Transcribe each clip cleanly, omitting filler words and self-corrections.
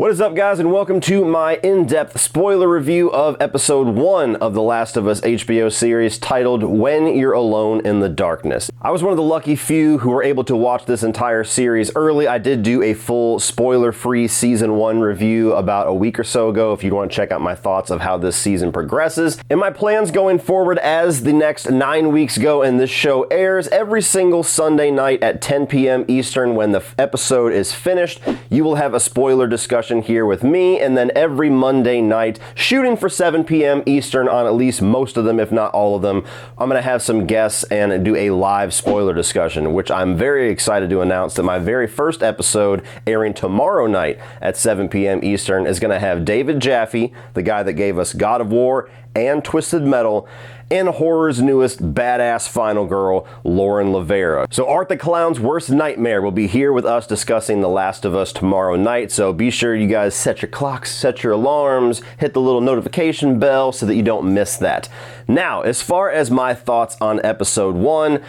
What is up, guys, and welcome to my in-depth spoiler review of episode 1 of The Last of Us HBO series titled When You're Alone in the Darkness. I was one of the lucky few who were able to watch this entire series early. I did do a full spoiler-free season 1 review about a week or so ago if you want to check out my thoughts of how this season progresses. And my plans going forward as the next 9 weeks go and this show airs, every single Sunday night at 10 p.m. Eastern when the episode is finished, you will have a spoiler discussion here with me, and then every Monday night, shooting for 7 p.m. Eastern on at least most of them, if not all of them, I'm going to have some guests and do a live spoiler discussion, which I'm very excited to announce that my very first episode, airing tomorrow night at 7 p.m. Eastern, is going to have David Jaffe, the guy that gave us God of War and Twisted Metal, and horror's newest badass final girl, Lauren Lavera. So Art the Clown's worst nightmare will be here with us discussing The Last of Us tomorrow night, so be sure you guys set your clocks, set your alarms, hit the little notification bell so that you don't miss that. Now, as far as my thoughts on episode 1,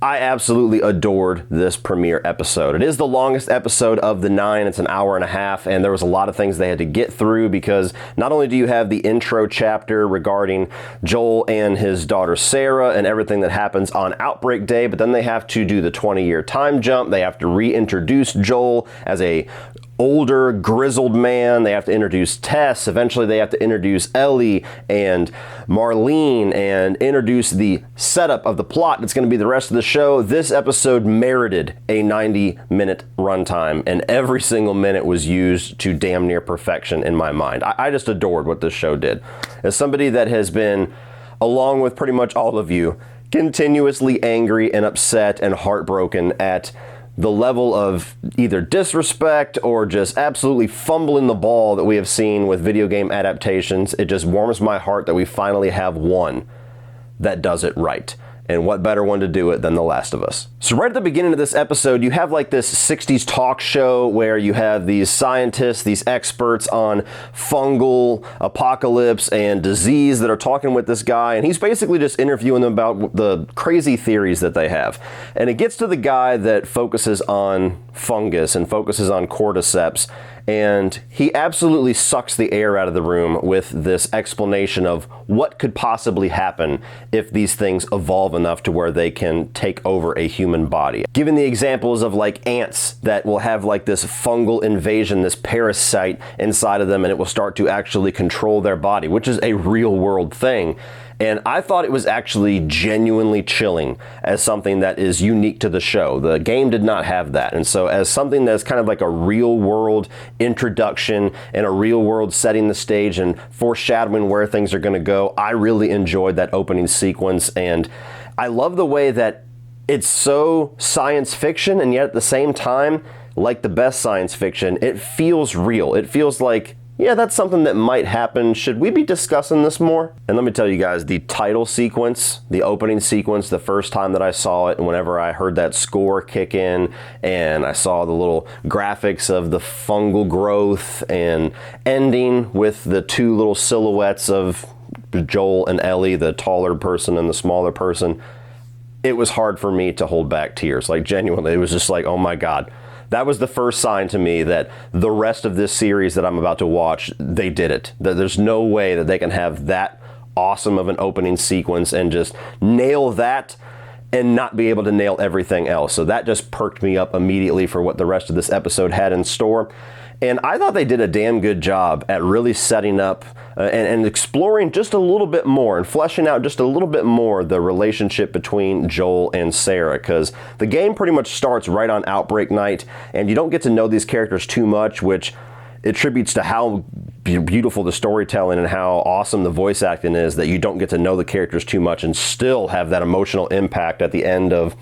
I absolutely adored this premiere episode. It is the longest episode of the 9. It's an hour and a half, and there was a lot of things they had to get through because not only do you have the intro chapter regarding Joel and his daughter Sarah and everything that happens on Outbreak Day, but then they have to do the 20-year time jump. They have to reintroduce Joel as a older, grizzled man. They have to introduce Tess. Eventually, they have to introduce Ellie and Marlene and introduce the setup of the plot that's going to be the rest of the show. This episode merited a 90-minute runtime, and every single minute was used to damn near perfection in my mind. I just adored what this show did. As somebody that has been, along with pretty much all of you, continuously angry and upset and heartbroken at the level of either disrespect or just absolutely fumbling the ball that we have seen with video game adaptations, it just warms my heart that we finally have one that does it right. And what better one to do it than The Last of Us? So right at the beginning of this episode, you have like this 60s talk show where you have these scientists, these experts on fungal apocalypse and disease that are talking with this guy, and he's basically just interviewing them about the crazy theories that they have. And it gets to the guy that focuses on fungus and focuses on cordyceps, and he absolutely sucks the air out of the room with this explanation of what could possibly happen if these things evolve enough to where they can take over a human body. Given the examples of like ants that will have like this fungal invasion, this parasite inside of them, and it will start to actually control their body, which is a real world thing. And I thought it was actually genuinely chilling as something that is unique to the show. The game did not have that. And so as something that's kind of like a real world introduction and a real world setting the stage and foreshadowing where things are going to go, I really enjoyed that opening sequence. And I love the way that it's so science fiction, and yet at the same time, like the best science fiction, it feels real. It feels like, yeah, that's something that might happen. Should we be discussing this more? And let me tell you guys, the title sequence, the opening sequence, the first time that I saw it, and whenever I heard that score kick in and I saw the little graphics of the fungal growth and ending with the two little silhouettes of Joel and Ellie, the taller person and the smaller person, it was hard for me to hold back tears. Like, genuinely, it was just like, oh my God. That was the first sign to me that the rest of this series that I'm about to watch, they did it. That there's no way that they can have that awesome of an opening sequence and just nail that and not be able to nail everything else. So that just perked me up immediately for what the rest of this episode had in store. And I thought they did a damn good job at really setting up and exploring just a little bit more and fleshing out just a little bit more the relationship between Joel and Sarah, because the game pretty much starts right on Outbreak night, and you don't get to know these characters too much, which attributes to how beautiful the storytelling and how awesome the voice acting is, that you don't get to know the characters too much and still have that emotional impact at the end of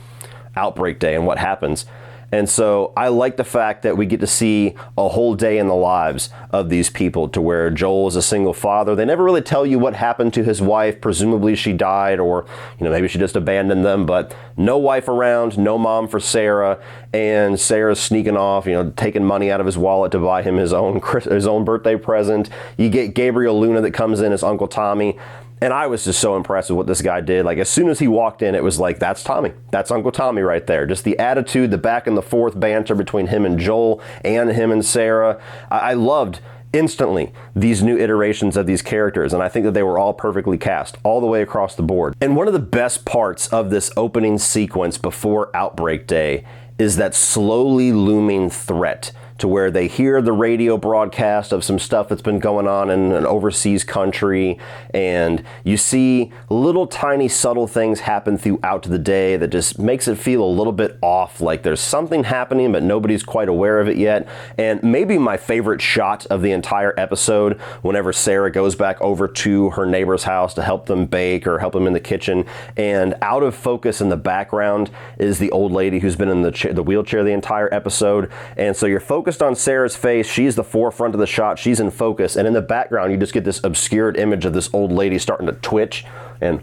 Outbreak Day and what happens. And so I like the fact that we get to see a whole day in the lives of these people, to where Joel is a single father. They never really tell you what happened to his wife. Presumably she died, or maybe she just abandoned them, but no wife around, no mom for Sarah, and Sarah's sneaking off, taking money out of his wallet to buy him his own birthday present. You get Gabriel Luna that comes in as Uncle Tommy. And I was just so impressed with what this guy did. Like, as soon as he walked in, it was like, that's Tommy. That's Uncle Tommy right there. Just the attitude, the back and the forth banter between him and Joel and him and Sarah. I loved instantly these new iterations of these characters, and I think that they were all perfectly cast all the way across the board. And one of the best parts of this opening sequence before Outbreak Day is that slowly looming threat to where they hear the radio broadcast of some stuff that's been going on in an overseas country, and you see little tiny subtle things happen throughout the day that just makes it feel a little bit off, like there's something happening but nobody's quite aware of it yet. And maybe my favorite shot of the entire episode, whenever Sarah goes back over to her neighbor's house to help them bake or help them in the kitchen, and out of focus in the background is the old lady who's been in the wheelchair the entire episode, and so you're focused on Sarah's face. She's the forefront of the shot. She's in focus. And in the background, you just get this obscured image of this old lady starting to twitch and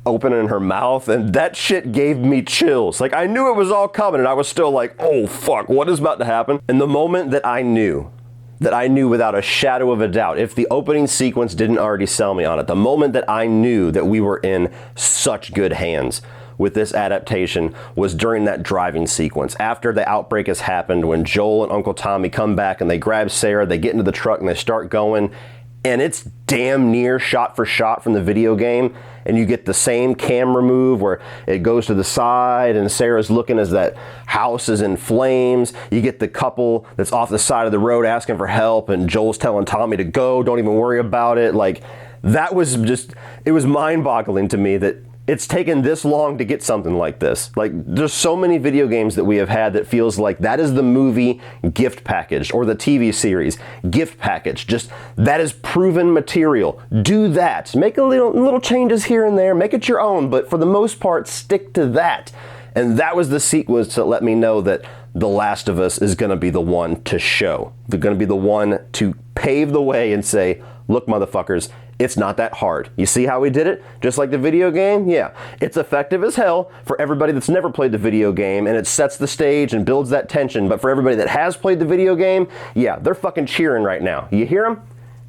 opening her mouth. And that shit gave me chills. Like, I knew it was all coming, and I was still like, oh, fuck, what is about to happen? And the moment that I knew without a shadow of a doubt, if the opening sequence didn't already sell me on it, the moment that I knew that we were in such good hands with this adaptation was during that driving sequence. After the outbreak has happened, when Joel and Uncle Tommy come back and they grab Sarah, they get into the truck and they start going, and it's damn near shot for shot from the video game, and you get the same camera move where it goes to the side and Sarah's looking as that house is in flames. You get the couple that's off the side of the road asking for help, and Joel's telling Tommy to go, don't even worry about it. Like, that was just, it was mind-boggling to me that it's taken this long to get something like this. Like, there's so many video games that we have had that feels like that is the movie gift package, or the TV series gift package. Just, that is proven material. Do that. Make a little changes here and there. Make it your own, but for the most part, stick to that. And that was the sequence that let me know that The Last of Us is going to be the one to show. They're going to be the one to pave the way and say, look, motherfuckers, it's not that hard. You see how we did it? Just like the video game? Yeah. It's effective as hell for everybody that's never played the video game, and it sets the stage and builds that tension. But for everybody that has played the video game, yeah, they're fucking cheering right now. You hear them?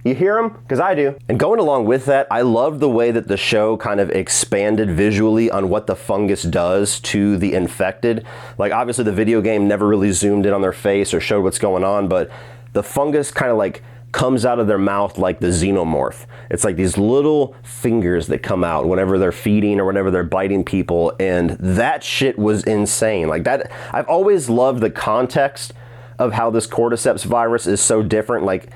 You hear them? Because I do. And going along with that, I love the way that the show kind of expanded visually on what the fungus does to the infected. Like, obviously the video game never really zoomed in on their face or showed what's going on, but the fungus kind of like comes out of their mouth like the xenomorph. It's like these little fingers that come out whenever they're feeding or whenever they're biting people, and that shit was insane. Like, that, I've always loved the context of how this cordyceps virus is so different. Like,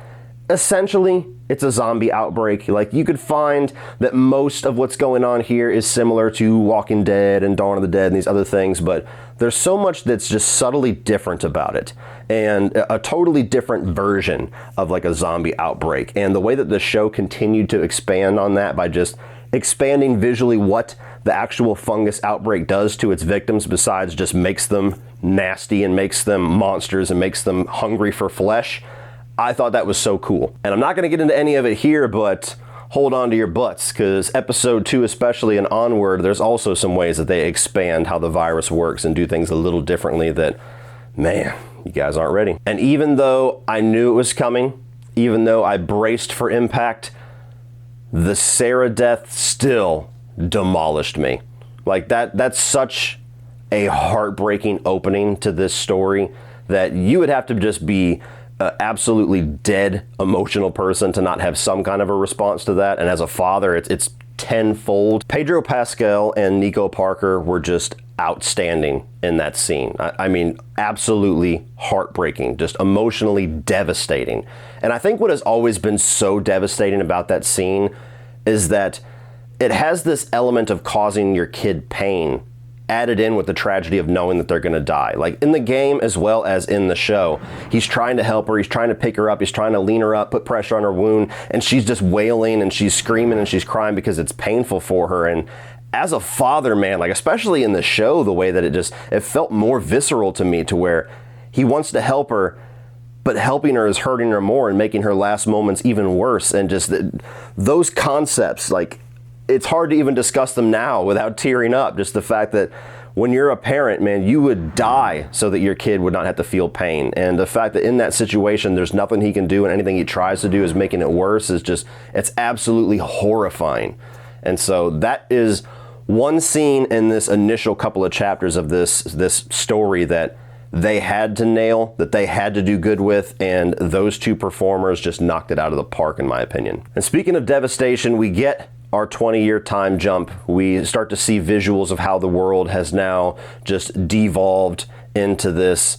essentially, it's a zombie outbreak. Like, you could find that most of what's going on here is similar to Walking Dead and Dawn of the Dead and these other things, but there's so much that's just subtly different about it, and a totally different version of like a zombie outbreak. And the way that the show continued to expand on that by just expanding visually what the actual fungus outbreak does to its victims, besides just makes them nasty and makes them monsters and makes them hungry for flesh, I thought that was so cool. And I'm not going to get into any of it here, but hold on to your butts, because episode 2 especially and onward, there's also some ways that they expand how the virus works and do things a little differently that, man, you guys aren't ready. And even though I knew it was coming, even though I braced for impact, the Sarah death still demolished me. Like, that's such a heartbreaking opening to this story that you would have to just be absolutely dead emotional person to not have some kind of a response to that. And as a father, it's tenfold. Pedro Pascal and Nico Parker were just outstanding in that scene. I mean, absolutely heartbreaking, just emotionally devastating. And I think what has always been so devastating about that scene is that it has this element of causing your kid pain added in with the tragedy of knowing that they're going to die. Like, in the game as well as in the show, he's trying to help her, he's trying to pick her up, he's trying to lean her up, put pressure on her wound, and she's just wailing and she's screaming and she's crying because it's painful for her. And as a father, man, like, especially in the show, the way that it felt more visceral to me, to where he wants to help her, but helping her is hurting her more and making her last moments even worse. And just those concepts, like, it's hard to even discuss them now without tearing up. Just the fact that when you're a parent, man, you would die so that your kid would not have to feel pain. And the fact that in that situation, there's nothing he can do and anything he tries to do is making it worse is just, it's absolutely horrifying. And so that is one scene in this initial couple of chapters of this story that they had to nail, that they had to do good with, and those two performers just knocked it out of the park, in my opinion. And speaking of devastation, we get our 20-year time jump. We start to see visuals of how the world has now just devolved into this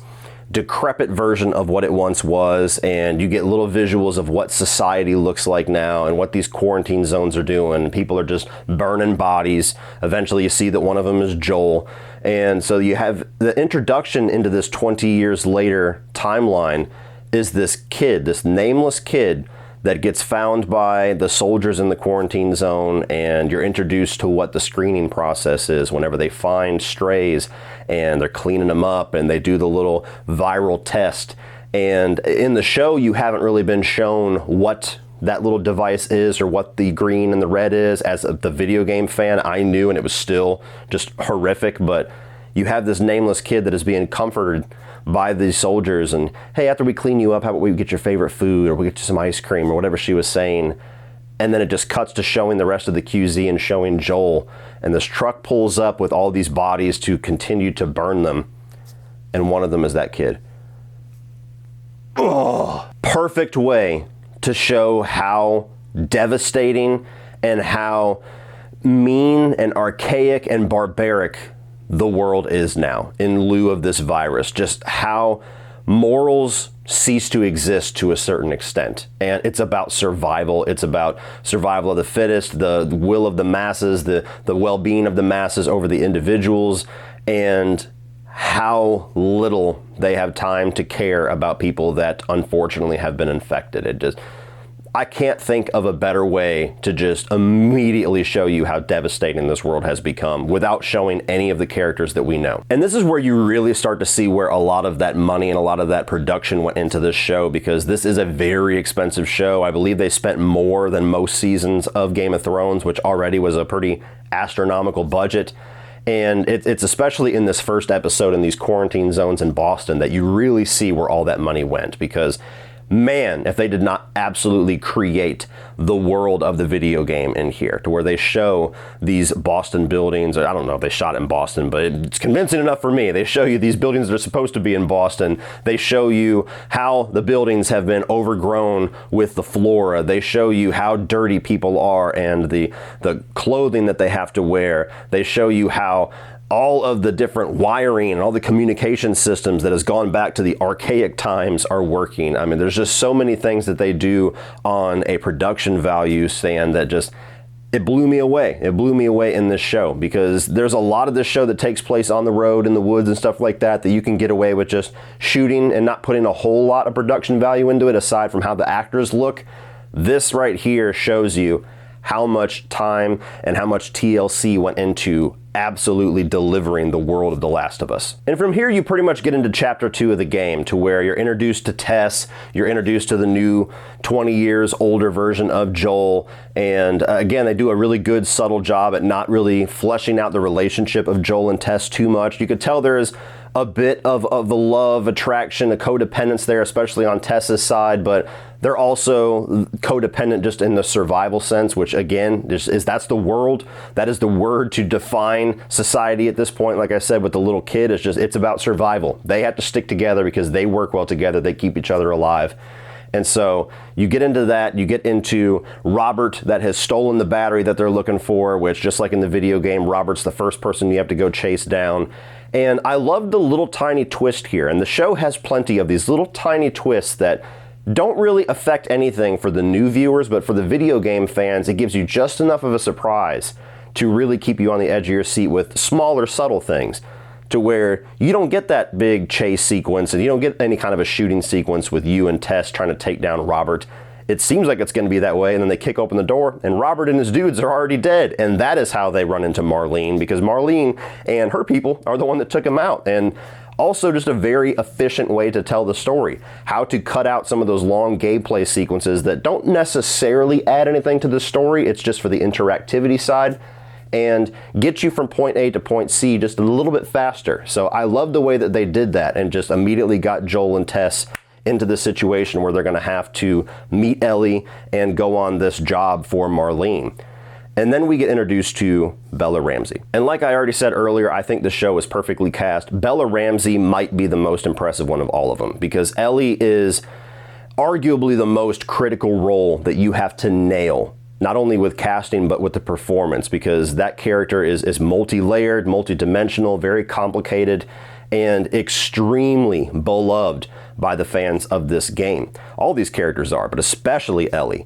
decrepit version of what it once was, and you get little visuals of what society looks like now and what these quarantine zones are doing. People are just burning bodies. Eventually you see that one of them is Joel. And so you have the introduction into this 20 years later timeline is this kid, this nameless kid that gets found by the soldiers in the quarantine zone, and you're introduced to what the screening process is whenever they find strays and they're cleaning them up and they do the little viral test. And in the show, you haven't really been shown what that little device is or what the green and the red is. As the video game fan, I knew, and it was still just horrific, but you have this nameless kid that is being comforted by these soldiers, and hey, after we clean you up, how about we get your favorite food, or we get you some ice cream, or whatever she was saying. And then it just cuts to showing the rest of the QZ and showing Joel, and this truck pulls up with all these bodies to continue to burn them, and one of them is that kid. Oh, perfect way to show how devastating and how mean and archaic and barbaric the world is now in lieu of this virus. Just how morals cease to exist to a certain extent. And it's about survival. It's about survival of the fittest, the will of the masses, the well-being of the masses over the individuals, and how little they have time to care about people that unfortunately have been infected. I can't think of a better way to just immediately show you how devastating this world has become without showing any of the characters that we know. And this is where you really start to see where a lot of that money and a lot of that production went into this show, because this is a very expensive show. I believe they spent more than most seasons of Game of Thrones, which already was a pretty astronomical budget. And it's especially in this first episode in these quarantine zones in Boston that you really see where all that money went, because man, if they did not absolutely create the world of the video game in here, to where they show these Boston buildings. I don't know if they shot in Boston, but it's convincing enough for me. They show you these buildings that are supposed to be in Boston. They show you how the buildings have been overgrown with the flora. They show you how dirty people are and the clothing that they have to wear. They show you how all of the different wiring and all the communication systems that has gone back to the archaic times are working. I mean, there's just so many things that they do on a production value stand that just, it blew me away. It blew me away in this show, because there's a lot of this show that takes place on the road, in the woods and stuff like that, that you can get away with just shooting and not putting a whole lot of production value into it aside from how the actors look. This right here shows you how much time and how much TLC went into absolutely delivering the world of The Last of Us. And from here, you pretty much get into chapter 2 of the game, to where you're introduced to Tess, you're introduced to the new 20 years older version of Joel, and again, they do a really good subtle job at not really fleshing out the relationship of Joel and Tess too much. You could tell there is a bit of the love, attraction, a codependence there, especially on Tess's side, but they're also codependent just in the survival sense, which again, that's the world. That is the word to define society at this point. Like I said, with the little kid, it's about survival. They have to stick together because they work well together. They keep each other alive. And so you get into that, you get into Robert that has stolen the battery that they're looking for, which, just like in the video game, Robert's the first person you have to go chase down. And I love the little tiny twist here. And the show has plenty of these little tiny twists that don't really affect anything for the new viewers, but for the video game fans, it gives you just enough of a surprise to really keep you on the edge of your seat with smaller, subtle things, to where you don't get that big chase sequence and you don't get any kind of a shooting sequence with you and Tess trying to take down Robert. It seems like it's going to be that way, and then they kick open the door and Robert and his dudes are already dead. And that is how they run into Marlene, because Marlene and her people are the one that took him out. And also just a very efficient way to tell the story. How to cut out some of those long gameplay sequences that don't necessarily add anything to the story. It's just for the interactivity side. and get you from point A to point C just a little bit faster. So I love the way that they did that and just immediately got Joel and Tess into the situation where they're going to have to meet Ellie and go on this job for Marlene. And then we get introduced to Bella Ramsey. And like I already said earlier, I think the show is perfectly cast. Bella Ramsey might be the most impressive one of all of them, because Ellie is arguably the most critical role that you have to nail, not only with casting, but with the performance, because that character is multi-layered, multi-dimensional, very complicated, and extremely beloved by the fans of this game. All these characters are, but especially Ellie.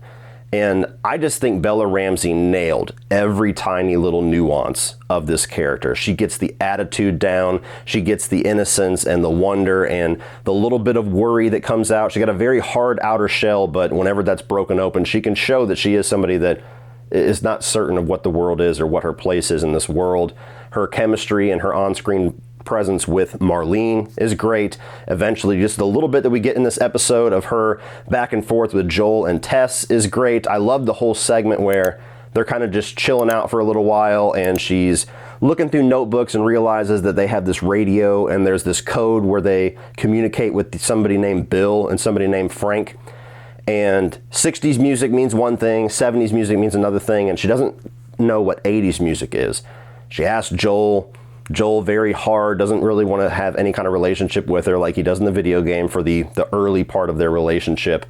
And I just think Bella Ramsey nailed every tiny little nuance of this character. She gets the attitude down, she gets the innocence and the wonder and the little bit of worry that comes out. She got a very hard outer shell, but whenever that's broken open, she can show that she is somebody that is not certain of what the world is or what her place is in this world. Her chemistry and her on-screen presence with Marlene is great. Eventually, just the little bit that we get in this episode of her back and forth with Joel and Tess is great. I love the whole segment where they're kind of just chilling out for a little while and she's looking through notebooks and realizes that they have this radio and there's this code where they communicate with somebody named Bill and somebody named Frank. And 60s music means one thing, 70s music means another thing, and she doesn't know what 80s music is. She asks Joel. Joel, very hard, doesn't really want to have any kind of relationship with her like he does in the video game for the early part of their relationship.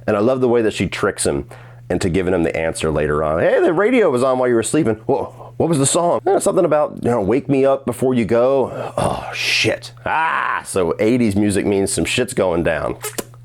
And I love the way that she tricks him into giving him the answer later on. Hey, the radio was on while you were sleeping. Whoa, what was the song? Something about, wake me up before you go. Oh, shit. So 80s music means some shit's going down.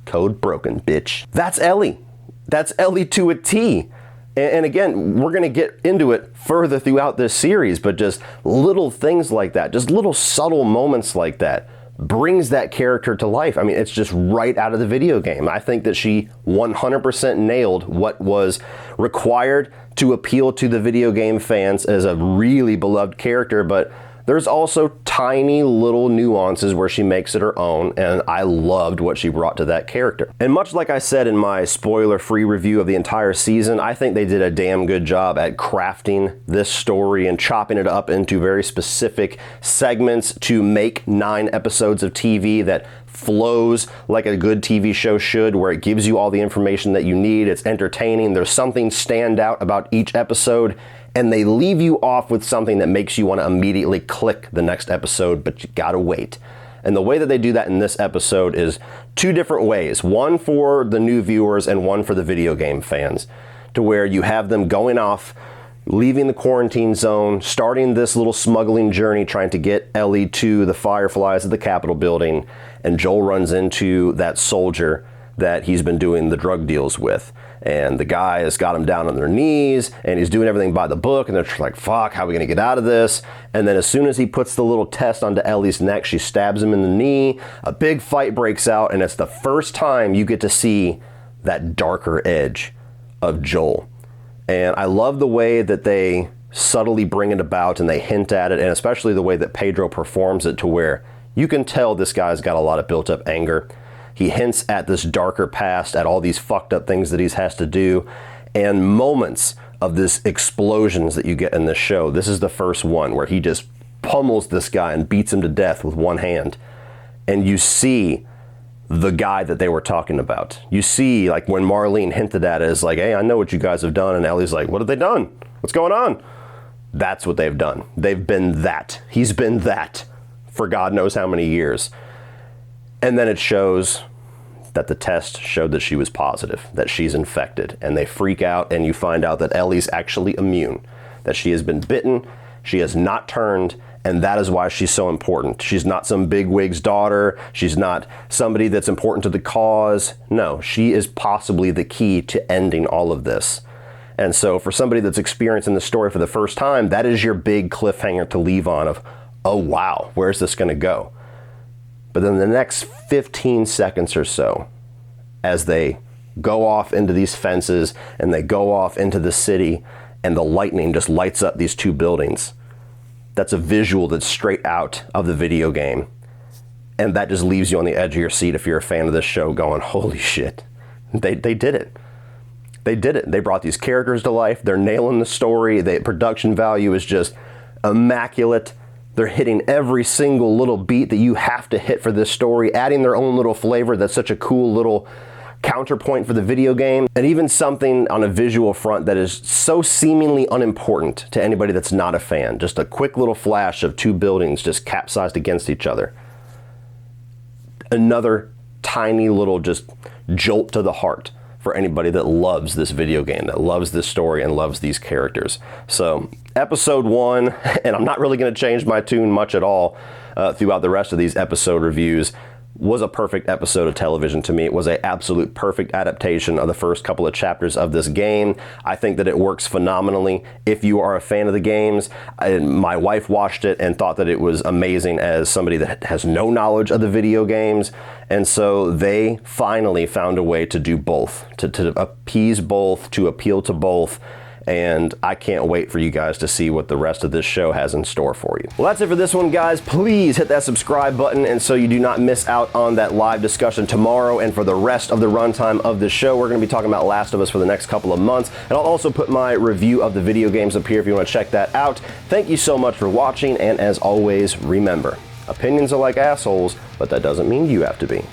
Code broken, bitch. That's Ellie. That's Ellie to a T. And again, we're going to get into it further throughout this series, but just little things like that, just little subtle moments like that brings that character to life. I mean, it's just right out of the video game. I think that she 100% nailed what was required to appeal to the video game fans as a really beloved character, but there's also tiny little nuances where she makes it her own, and I loved what she brought to that character. And much like I said in my spoiler-free review of the entire season, I think they did a damn good job at crafting this story and chopping it up into very specific segments to make 9 episodes of TV that flows like a good TV show should, where it gives you all the information that you need. It's entertaining. There's something stand out about each episode, and they leave you off with something that makes you want to immediately click the next episode, but you gotta wait. And the way that they do that in this episode is 2 different ways. One for the new viewers and one for the video game fans, to where you have them going off, leaving the quarantine zone, starting this little smuggling journey, trying to get Ellie to the Fireflies at the Capitol building, and Joel runs into that soldier that he's been doing the drug deals with. And the guy has got him down on their knees, and he's doing everything by the book, and they're like, fuck, how are we gonna get out of this? And then as soon as he puts the little test onto Ellie's neck, she stabs him in the knee, a big fight breaks out, and it's the first time you get to see that darker edge of Joel. And I love the way that they subtly bring it about and they hint at it, and especially the way that Pedro performs it, to where you can tell this guy's got a lot of built up anger. He hints at this darker past, at all these fucked up things that he has to do, and moments of this explosions that you get in this show. This is the first one where he just pummels this guy and beats him to death with one hand. And you see the guy that they were talking about. You see, like, when Marlene hinted at it, is like, hey, I know what you guys have done. And Ellie's like, what have they done? What's going on? That's what they've done. They've been that. He's been that for God knows how many years. And then it shows that the test showed that she was positive, that she's infected, and they freak out, and you find out that Ellie's actually immune, that she has been bitten, she has not turned, and that is why she's so important. She's not some bigwig's daughter, she's not somebody that's important to the cause. No, she is possibly the key to ending all of this. And so for somebody that's experiencing the story for the first time, that is your big cliffhanger to leave on of, oh wow, where's this gonna go? But then the next 15 seconds or so, as they go off into these fences and they go off into the city and the lightning just lights up these 2 buildings, that's a visual that's straight out of the video game. And that just leaves you on the edge of your seat if you're a fan of this show going, holy shit, they did it. they did it. They brought these characters to life. They're nailing the story. The production value is just immaculate. They're hitting every single little beat that you have to hit for this story, adding their own little flavor that's such a cool little counterpoint for the video game, and even something on a visual front that is so seemingly unimportant to anybody that's not a fan. Just a quick little flash of two buildings just capsized against each other. Another tiny little just jolt to the heart for anybody that loves this video game, that loves this story and loves these characters. So episode 1, and I'm not really going to change my tune much at all throughout the rest of these episode reviews, was a perfect episode of television to me. It was an absolute perfect adaptation of the first couple of chapters of this game. I think that it works phenomenally if you are a fan of the games. My wife watched it and thought that it was amazing as somebody that has no knowledge of the video games. And so they finally found a way to do both, to appease both, to appeal to both. And I can't wait for you guys to see what the rest of this show has in store for you. Well, that's it for this one, guys. Please hit that subscribe button, and so you do not miss out on that live discussion tomorrow and for the rest of the runtime of the show. We're going to be talking about Last of Us for the next couple of months, and I'll also put my review of the video games up here if you want to check that out. Thank you so much for watching, and as always, remember, opinions are like assholes, but that doesn't mean you have to be.